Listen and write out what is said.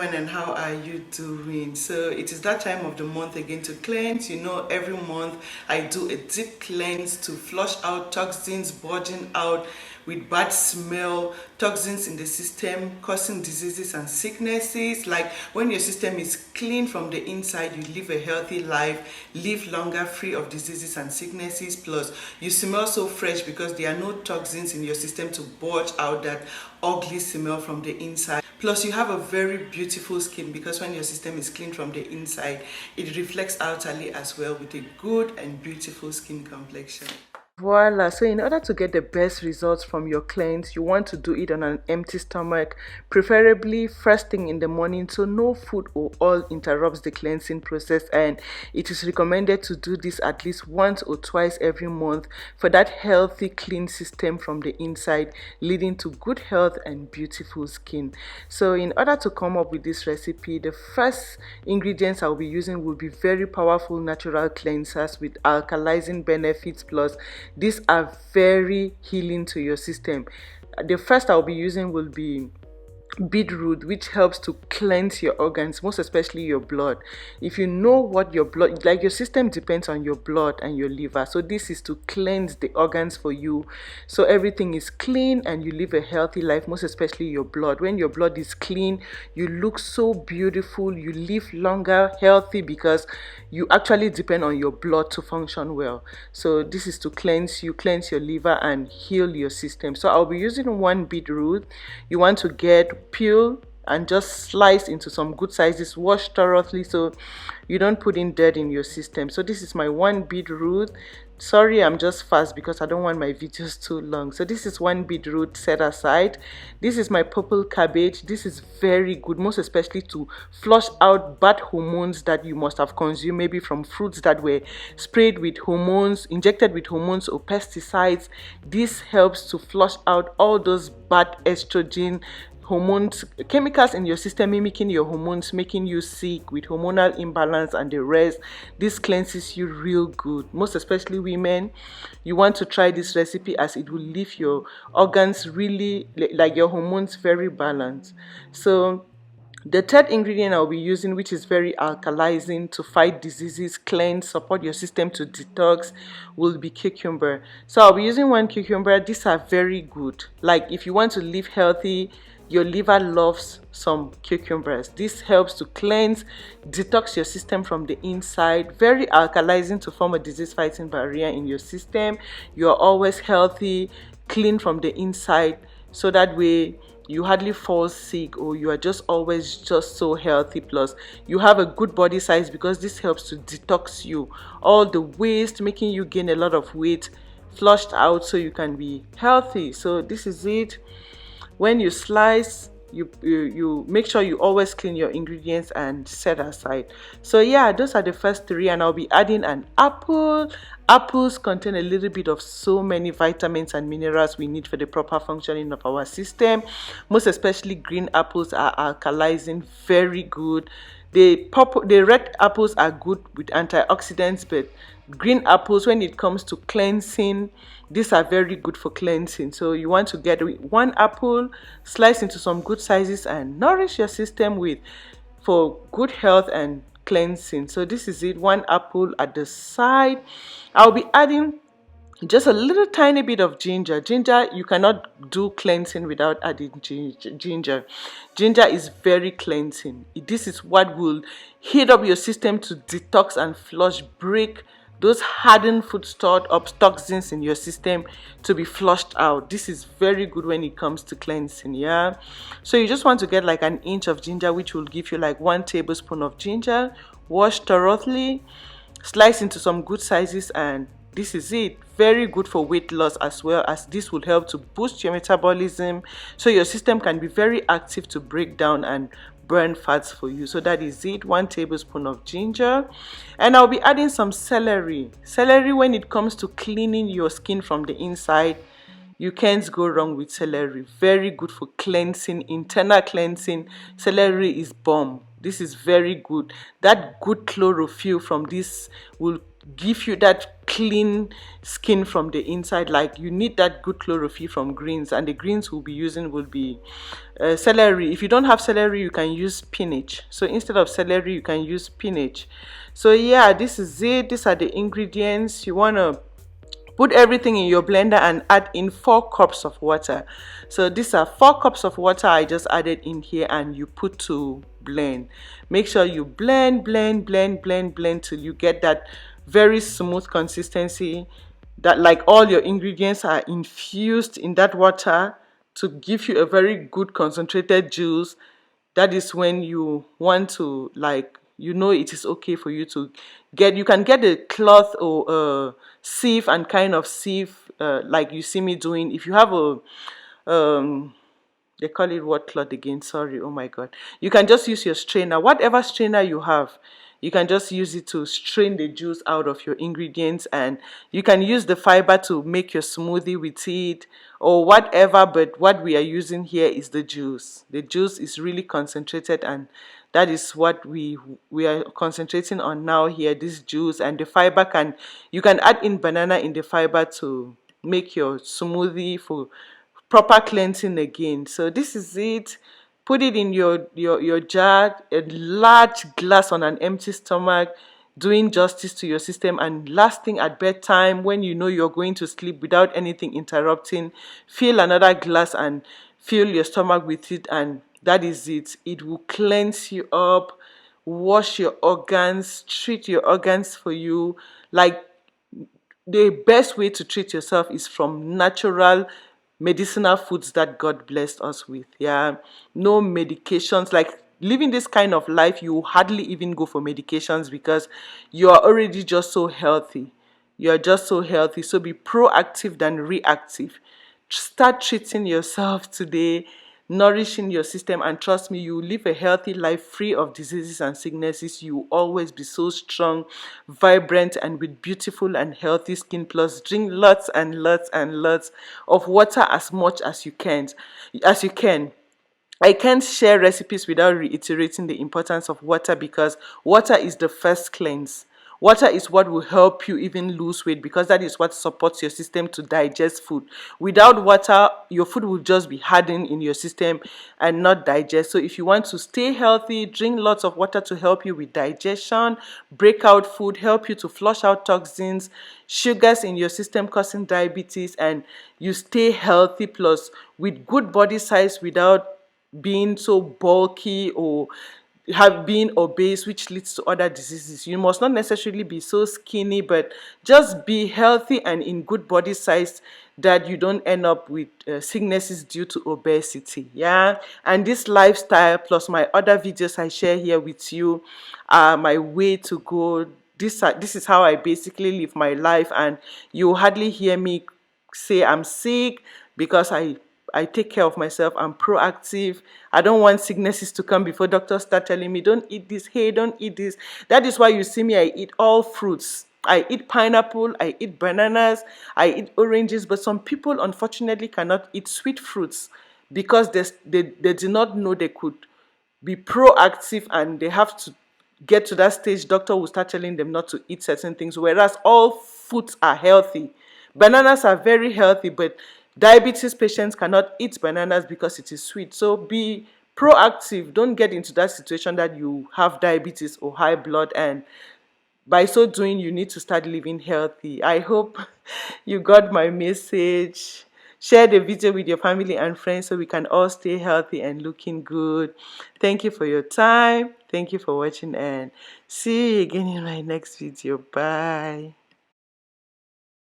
everyone, and how are you doing? So it is that time of the month again to cleanse. You know, every month I do a deep cleanse to flush out toxins bulging out with bad smell, toxins in the system causing diseases and sicknesses. Like when your system is clean from the inside, you live a healthy life, live longer, free of diseases and sicknesses. Plus you smell so fresh because there are no toxins in your system to bulge out that ugly smell from the inside. Plus you have a very beautiful skin because when your system is clean from the inside, it reflects outwardly as well with a good and beautiful skin complexion. Voila. So in order to get the best results from your cleanse, you want to do it on an empty stomach, preferably first thing in the morning, so no food or oil interrupts the cleansing process. And it is recommended to do this at least once or twice every month for that healthy clean system from the inside, leading to good health and beautiful skin. So in order to come up with this recipe, the first ingredients I'll be using will be very powerful natural cleansers with alkalizing benefits. Plus these are very healing to your system. The first I'll be using will be beetroot, which helps to cleanse your organs, most especially your blood. If you know what your blood, like your system depends on your blood and your liver, so this is to cleanse the organs for you, so everything is clean and you live a healthy life, most especially your blood. When your blood is clean, you look so beautiful, you live longer, healthy, because you actually depend on your blood to function well. So this is to cleanse you, cleanse your liver and heal your system. So I'll be using one beetroot. You want to get peel and just slice into some good sizes, wash thoroughly so you don't put in dirt in your system. So this is my one beetroot. Sorry, I'm just fast because I don't want my videos too long. So this is one beetroot set aside. This is my purple cabbage. This is very good, most especially to flush out bad hormones that you must have consumed, maybe from fruits that were sprayed with hormones, injected with hormones or pesticides. This helps to flush out all those bad estrogen hormones, chemicals in your system mimicking your hormones, making you sick with hormonal imbalance and the rest. This cleanses you real good, most especially women. You want to try this recipe as it will leave your organs really, like your hormones, very balanced. So the third ingredient I'll be using, which is very alkalizing to fight diseases, cleanse, support your system to detox, will be cucumber. So I'll be using one cucumber. These are very good. Like if you want to live healthy, your liver loves some cucumbers. This helps to cleanse, detox your system from the inside. Very alkalizing to form a disease fighting barrier in your system. You're always healthy, clean from the inside, so that way you hardly fall sick, or you are just always just so healthy. Plus you have a good body size because this helps to detox you, all the waste making you gain a lot of weight flushed out so you can be healthy. So this is it. When you slice, you make sure you always clean your ingredients and set aside. So yeah, those are the first three, and I'll be adding an apple. Apples contain a little bit of so many vitamins and minerals we need for the proper functioning of our system. Most especially green apples are alkalizing, very good. The red apples are good with antioxidants, but green apples, when it comes to cleansing, these are very good for cleansing. So you want to get one apple, slice into some good sizes and nourish your system with, for good health and cleansing. So this is it, one apple at the side. I'll be adding just a little tiny bit of ginger. Ginger, you cannot do cleansing without adding ginger. Ginger is very cleansing. This is what will heat up your system to detox and flush, break those hardened food stored up toxins in your system to be flushed out. This is very good when it comes to cleansing. Yeah, so you just want to get like an inch of ginger, which will give you like 1 tablespoon of ginger. Wash thoroughly, slice into some good sizes, and this is it. Very good for weight loss, as well as this will help to boost your metabolism so your system can be very active to break down and burn fats for you. So that is it, 1 tablespoon of ginger. And I'll be adding some celery. Celery, when it comes to cleaning your skin from the inside, you can't go wrong with celery. Very good for cleansing, internal cleansing. Celery is bomb. This is very good. That good chlorophyll from this will give you that clean skin from the inside. Like, you need that good chlorophyll from greens, and the greens we'll be using will be celery. If you don't have celery, you can use spinach. So instead of celery, you can use spinach. So yeah, this is it. These are the ingredients. You want to put everything in your blender and add in 4 cups of water. So these are 4 cups of water I just added in here, and you put to blend. Make sure you blend, blend, blend, blend, blend till you get that very smooth consistency, that like all your ingredients are infused in that water to give you a very good concentrated juice. That is when you want to, like, it is okay for you to get, you can get a cloth or a sieve and kind of sieve, like you see me doing. If you have a they call it what cloth again, sorry, oh my god, you can just use your strainer, whatever strainer you have. You can just use it to strain the juice out of your ingredients, and you can use the fiber to make your smoothie with it or whatever. But what we are using here is the juice. The juice is really concentrated, and that is what we are concentrating on now here, this juice. And the fiber, you can add in banana in the fiber to make your smoothie for proper cleansing again. So this is it. Put it in your jar, a large glass on an empty stomach, doing justice to your system. And last thing at bedtime, when you know you're going to sleep without anything interrupting, fill another glass and fill your stomach with it, and that is it. It will cleanse you up, wash your organs, treat your organs for you. Like, the best way to treat yourself is from natural medicinal foods that God blessed us with. Yeah, no medications. Like, living this kind of life, you hardly even go for medications because you are already just so healthy. You are just so healthy. So be proactive than reactive. Start treating yourself today, nourishing your system, and trust me, you will live a healthy life free of diseases and sicknesses. You will always be so strong, vibrant, and with beautiful and healthy skin. Plus, drink lots and lots and lots of water, as much as you can. I can't share recipes without reiterating the importance of water, because water is the first cleanse. Water is what will help you even lose weight, because that is what supports your system to digest food. Without water, your food will just be hardened in your system and not digest. So if you want to stay healthy, drink lots of water to help you with digestion, break out food, help you to flush out toxins, sugars in your system causing diabetes, and you stay healthy, plus with good body size without being so bulky or have been obese, which leads to other diseases. You must not necessarily be so skinny, but just be healthy and in good body size, that you don't end up with sicknesses due to obesity. Yeah, and this lifestyle plus my other videos I share here with you are my way to go. This is how I basically live my life, and you hardly hear me say I'm sick, because I take care of myself. I'm proactive. I don't want sicknesses to come before doctors start telling me, don't eat this, hey, don't eat this. That is why you see me, I eat all fruits. I eat pineapple, I eat bananas, I eat oranges. But some people unfortunately cannot eat sweet fruits because they do not know they could be proactive, and they have to get to that stage. Doctor will start telling them not to eat certain things, whereas all foods are healthy. Bananas are very healthy, but diabetes patients cannot eat bananas because it is sweet. So be proactive. Don't get into that situation that you have diabetes or high blood, and by so doing, you need to start living healthy. I hope you got my message. Share the video with your family and friends so we can all stay healthy and looking good. Thank you for your time. Thank you for watching, and see you again in my next video. Bye.